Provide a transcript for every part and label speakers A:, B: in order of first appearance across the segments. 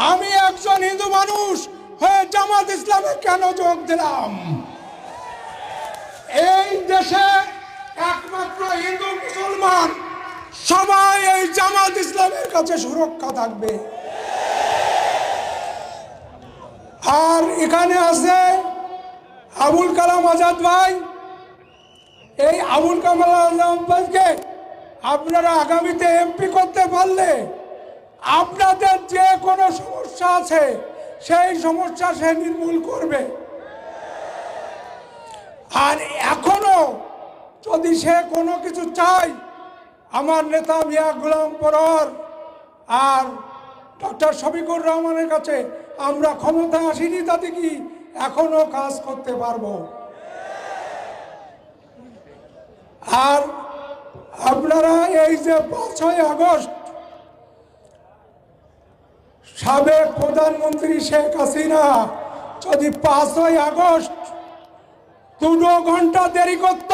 A: আমি একজন হিন্দু মানুষ হয়ে জামাত ইসলামে কেন যোগ দিলাম? এই দেশে একমাত্র হিন্দু মুসলমান সবাই এই জামাত ইসলামের কাছে সুরক্ষা থাকবে। আর এখানে আছে আবুল কালাম আজাদ ভাই। এই আবুল কালাম আজাদ ভাইকে আপনারা আগামীতে এমপি করতে পারলে আপনাদের যে কোনো সমস্যা আছে সেই সমস্যা সে নির্মূল করবে। আর এখনো যদি সে কোনো কিছু চায়, আমার নেতা মিয়া গোলাম পরোয়ার আর ডক্টর শফিকুর রহমানের কাছে আমরা ক্ষমতায় আসিনি, তাতে কি এখনো কাজ করতে পারবো। আর আপনারা এই যে 5ই আগস্ট সাবেক প্রধানমন্ত্রী শেখ হাসিনা যদি 5ই আগস্ট 2 ঘন্টা দেরি করত,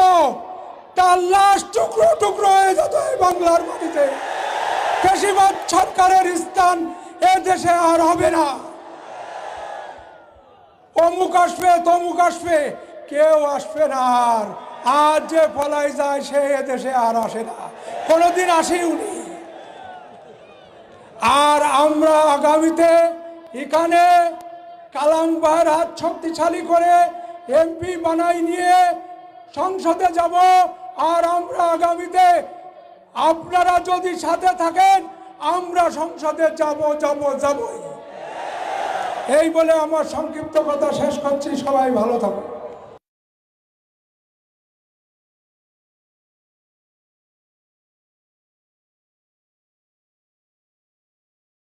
A: তার লাশ টুকরো টুকরো হয়ে যেত এই বাংলার মাটিতে। বেশিরভাগ সরকারের স্থান এ দেশে আর হবে না। অমুক আসবে তমুক আসবে, কেউ আসবে না। আর আজ যে পলাই যায় সে এদেশে আর আসে না, কোনোদিন আসেনি। আর আমরা আগামীতে এখানে কালাম ভাইয়ের হাত শক্তিশালী করে এমপি বানাই নিয়ে সংসদে যাব। আর আমরা আগামীতে আপনারা যদি সাথে থাকেন আমরা সংসদে যাবই। এই বলে আমার সংক্ষিপ্ত কথা শেষ করছি। সবাই ভালো থাকুন।